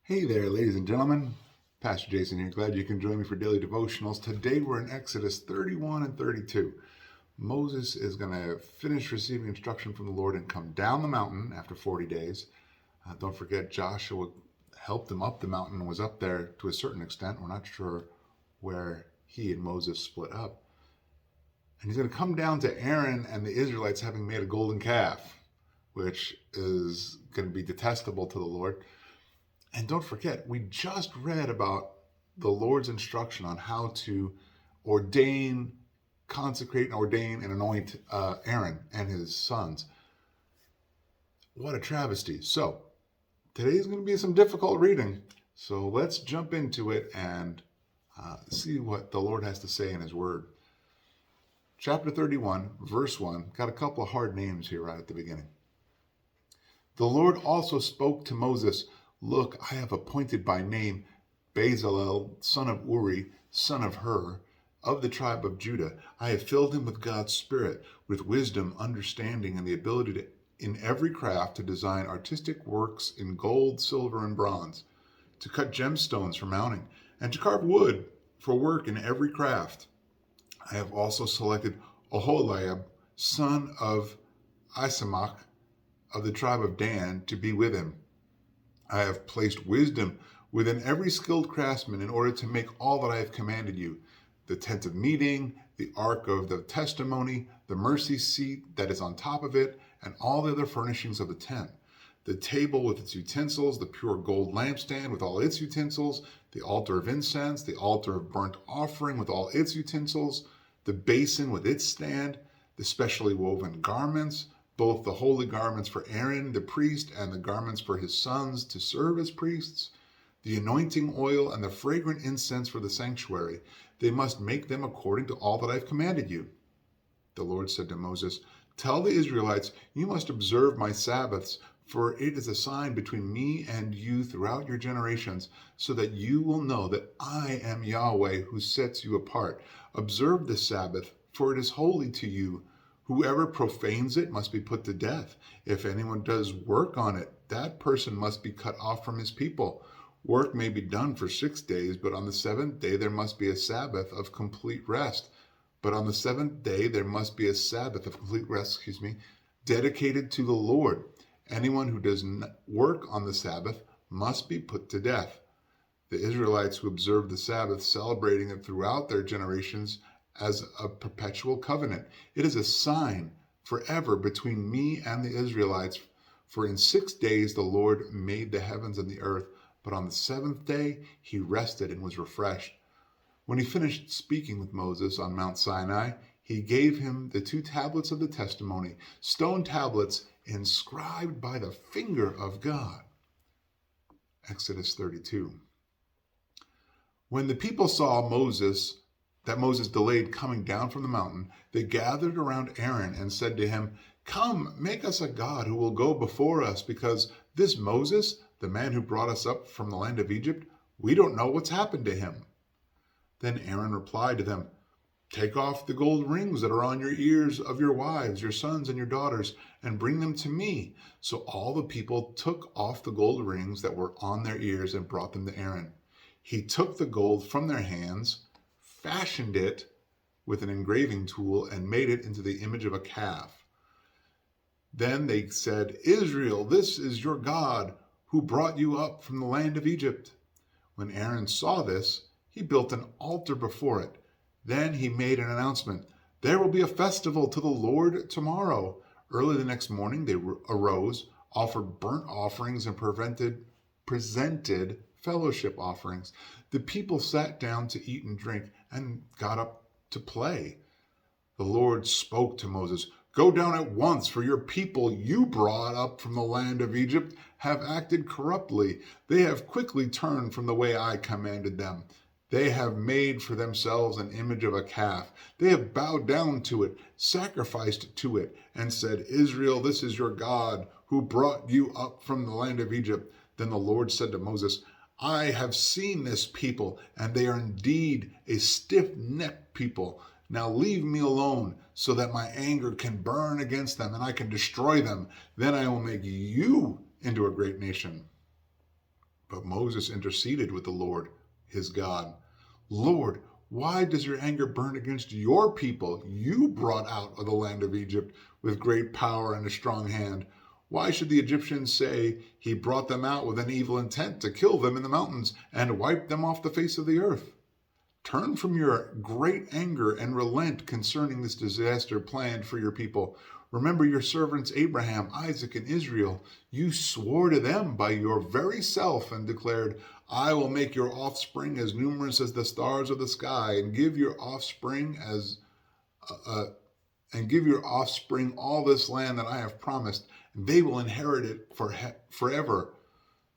Hey there, ladies and gentlemen. Pastor Jason here. Glad you can join me for daily devotionals. Today we're in Exodus 31 and 32. Moses is going to finish receiving instruction from the Lord and come down the mountain after 40 days. Don't forget, Joshua helped him up the mountain and was up there to a certain extent. We're not sure where he and Moses split up. And he's going to come down to Aaron and the Israelites having made a golden calf, which is going to be detestable to the Lord. And don't forget, we just read about the Lord's instruction on how to ordain, consecrate, and anoint Aaron and his sons. What a travesty. So, today's going to be some difficult reading. So let's jump into it and see what the Lord has to say in his word. Chapter 31, verse 1, got a couple of hard names here right at the beginning. The Lord also spoke to Moses, "Look, I have appointed by name Bezalel, son of Uri, son of Hur, of the tribe of Judah. I have filled him with God's Spirit, with wisdom, understanding, and the ability to, in every craft, to design artistic works in gold, silver, and bronze, to cut gemstones for mounting, and to carve wood for work in every craft. I have also selected Oholiab, son of Ahisamach, of the tribe of Dan, to be with him. I have placed wisdom within every skilled craftsman in order to make all that I have commanded you: the tent of meeting, the ark of the testimony, the mercy seat that is on top of it, and all the other furnishings of the tent, the table with its utensils, the pure gold lampstand with all its utensils, the altar of incense, the altar of burnt offering with all its utensils, the basin with its stand, the specially woven garments, both the holy garments for Aaron the priest and the garments for his sons to serve as priests, the anointing oil and the fragrant incense for the sanctuary. They must make them according to all that I have commanded you." The Lord said to Moses, "Tell the Israelites, you must observe my Sabbaths, for it is a sign between me and you throughout your generations, so that you will know that I am Yahweh who sets you apart. Observe the Sabbath, for it is holy to you. Whoever profanes it must be put to death. If anyone does work on it, that person must be cut off from his people. Work may be done for 6 days, but on the seventh day there must be a Sabbath of complete rest. But on the seventh day there must be a Sabbath of complete rest, dedicated to the Lord. Anyone who does not work on the Sabbath must be put to death." The Israelites who observed the Sabbath, celebrating it throughout their generations as a perpetual covenant. It is a sign forever between me and the Israelites. For in 6 days the Lord made the heavens and the earth, but on the seventh day he rested and was refreshed. When he finished speaking with Moses on Mount Sinai, he gave him the 2 tablets of the testimony, stone tablets inscribed by the finger of God. Exodus 32. When the people saw that Moses delayed coming down from the mountain, they gathered around Aaron and said to him, "Come, make us a god who will go before us, because this Moses, the man who brought us up from the land of Egypt, we don't know what's happened to him." Then Aaron replied to them, "Take off the gold rings that are on your ears of your wives, your sons, and your daughters, and bring them to me." So all the people took off the gold rings that were on their ears and brought them to Aaron. He took the gold from their hands, fashioned it with an engraving tool, and made it into the image of a calf. Then they said, "Israel, this is your God, who brought you up from the land of Egypt." When Aaron saw this, he built an altar before it. Then he made an announcement: "There will be a festival to the Lord tomorrow." Early the next morning they arose, offered burnt offerings, and presented fellowship offerings. The people sat down to eat and drink and got up to play. The Lord spoke to Moses, "Go down at once, for your people you brought up from the land of Egypt have acted corruptly. They have quickly turned from the way I commanded them. They have made for themselves an image of a calf. They have bowed down to it, sacrificed to it, and said, 'Israel, this is your God, who brought you up from the land of Egypt.' Then the Lord said to Moses, 'I have seen this people, and they are indeed a stiff-necked people. Now leave me alone, so that my anger can burn against them, and I can destroy them. Then I will make you into a great nation.'" But Moses interceded with the Lord, his God. Lord, why does your anger burn against your people you brought out of the land of Egypt with great power and a strong hand? Why should the Egyptians say he brought them out with an evil intent to kill them in the mountains and wipe them off the face of the earth? Turn from your great anger and relent concerning this disaster planned for your people. Remember your servants Abraham, Isaac, and Israel. You swore to them by your very self and declared, I will make your offspring as numerous as the stars of the sky, and give your offspring all this land that I have promised. They will inherit it forever.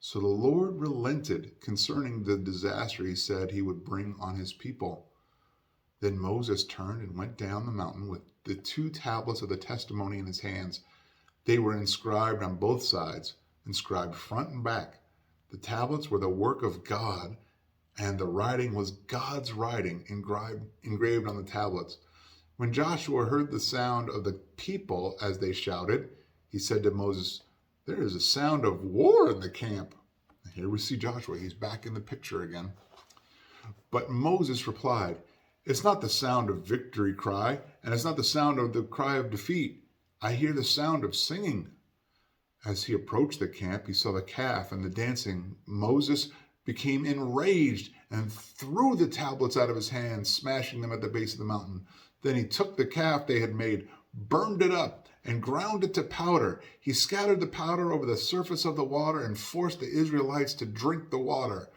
So the Lord relented concerning the disaster he said he would bring on his people. Then Moses turned and went down the mountain with the 2 tablets of the testimony in his hands. They were inscribed on both sides, inscribed front and back. The tablets were the work of God, and the writing was God's writing engraved on the tablets. When Joshua heard the sound of the people as they shouted, he said to Moses, there is a sound of war in the camp. Here we see Joshua. He's back in the picture again. But Moses replied, it's not the sound of victory cry, and it's not the sound of the cry of defeat. I hear the sound of singing. As he approached the camp, he saw the calf and the dancing. Moses became enraged and threw the tablets out of his hands, smashing them at the base of the mountain. Then he took the calf they had made, burned it up, and ground it to powder. He scattered the powder over the surface of the water and forced the Israelites to drink the water.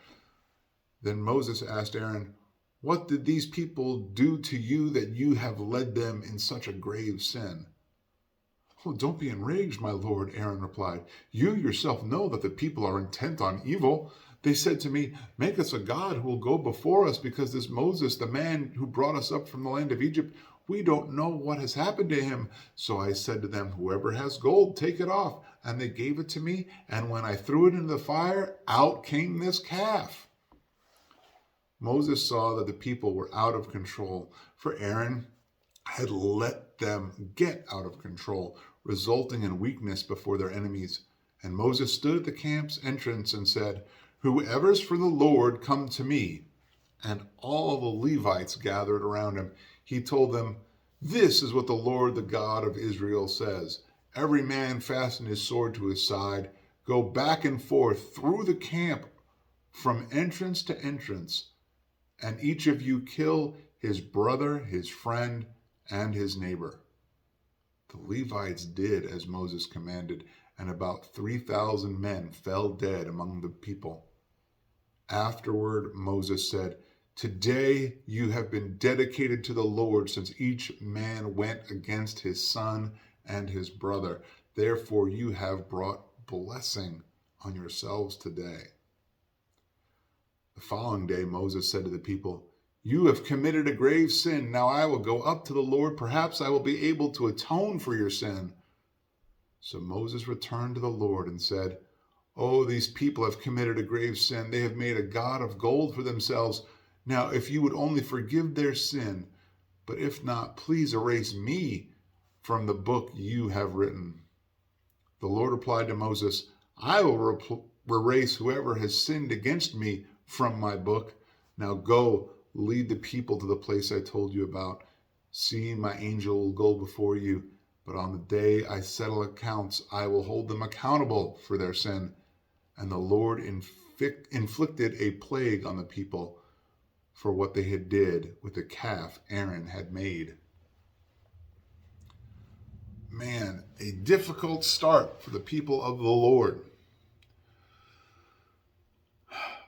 Then Moses asked Aaron, what did these people do to you that you have led them in such a grave sin? Oh, don't be enraged, my lord, Aaron replied. You yourself know that the people are intent on evil. They said to me, make us a god who will go before us, because this Moses, the man who brought us up from the land of Egypt, we don't know what has happened to him. So I said to them, whoever has gold, take it off. And they gave it to me. And when I threw it into the fire, out came this calf. Moses saw that the people were out of control, for Aaron had let them get out of control, resulting in weakness before their enemies. And Moses stood at the camp's entrance and said, whoever's for the Lord, come to me. And all the Levites gathered around him. He told them, this is what the Lord, the God of Israel, says. Every man fasten his sword to his side. Go back and forth through the camp from entrance to entrance. And each of you kill his brother, his friend, and his neighbor. The Levites did as Moses commanded, and about 3,000 men fell dead among the people. Afterward, Moses said, today you have been dedicated to the Lord, since each man went against his son and his brother. Therefore you have brought blessing on yourselves today. The following day, Moses said to the people, you have committed a grave sin. Now I will go up to the Lord. Perhaps I will be able to atone for your sin. So Moses returned to the Lord and said, oh, these people have committed a grave sin. They have made a god of gold for themselves. Now, if you would only forgive their sin, but if not, please erase me from the book you have written. The Lord replied to Moses, I will erase whoever has sinned against me from my book. Now go, lead the people to the place I told you about. See, my angel will go before you, but on the day I settle accounts, I will hold them accountable for their sin. And the Lord inflicted a plague on the people for what they had did with the calf Aaron had made. Man, a difficult start for the people of the Lord.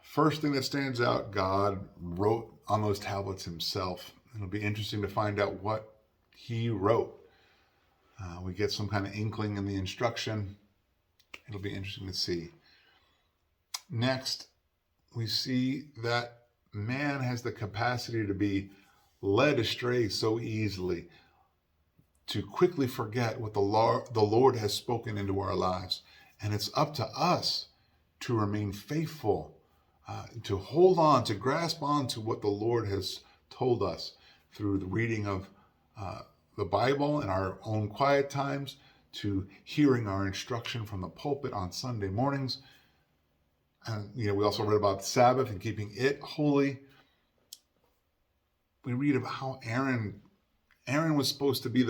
First thing that stands out, God wrote on those tablets himself. It'll be interesting to find out what he wrote. We get some kind of inkling in the instruction. It'll be interesting to see. Next, we see that man has the capacity to be led astray so easily, to quickly forget what the Lord has spoken into our lives. And it's up to us to remain faithful, to hold on, to grasp on to what the Lord has told us through the reading of the Bible in our own quiet times, to hearing our instruction from the pulpit on Sunday mornings, And, we also read about the Sabbath and keeping it holy. We read about how Aaron was supposed to be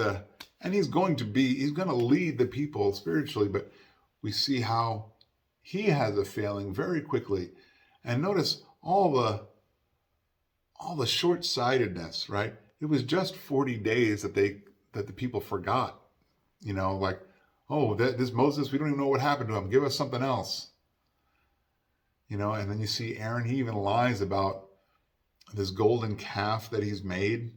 and he's going to lead the people spiritually, but we see how he has a failing very quickly. And notice all the short-sightedness, right? It was just 40 days that the people forgot, like, oh, this Moses, we don't even know what happened to him. Give us something else. And then you see Aaron, he even lies about this golden calf that he's made.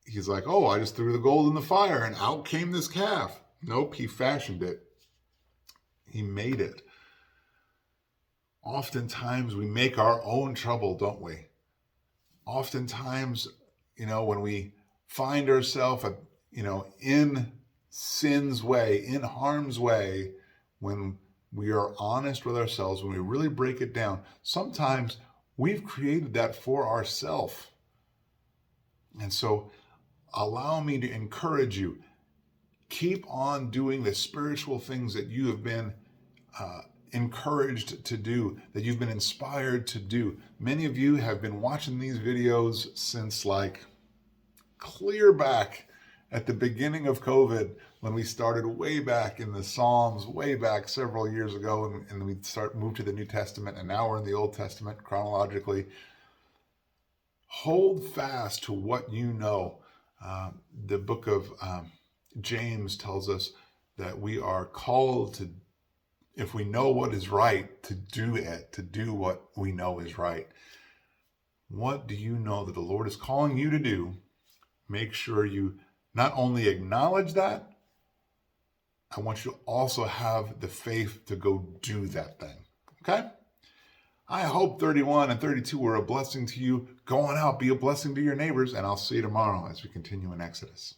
He's like, oh, I just threw the gold in the fire and out came this calf. Nope, he fashioned it. He made it. Oftentimes we make our own trouble, don't we? Oftentimes, when we find ourselves, in sin's way, in harm's way, when we are honest with ourselves, when we really break it down, sometimes we've created that for ourselves. And so allow me to encourage you, keep on doing the spiritual things that you have been encouraged to do, that you've been inspired to do. Many of you have been watching these videos since clear back at the beginning of COVID, when we started way back in the Psalms, way back several years ago, and we moved to the New Testament, and now we're in the Old Testament chronologically. Hold fast to what you know. The book of James tells us that we are called to, if we know what is right, to do it, to do what we know is right. What do you know that the Lord is calling you to do? Make sure you not only acknowledge that, I want you to also have the faith to go do that thing. Okay? I hope 31 and 32 were a blessing to you. Go on out, be a blessing to your neighbors, and I'll see you tomorrow as we continue in Exodus.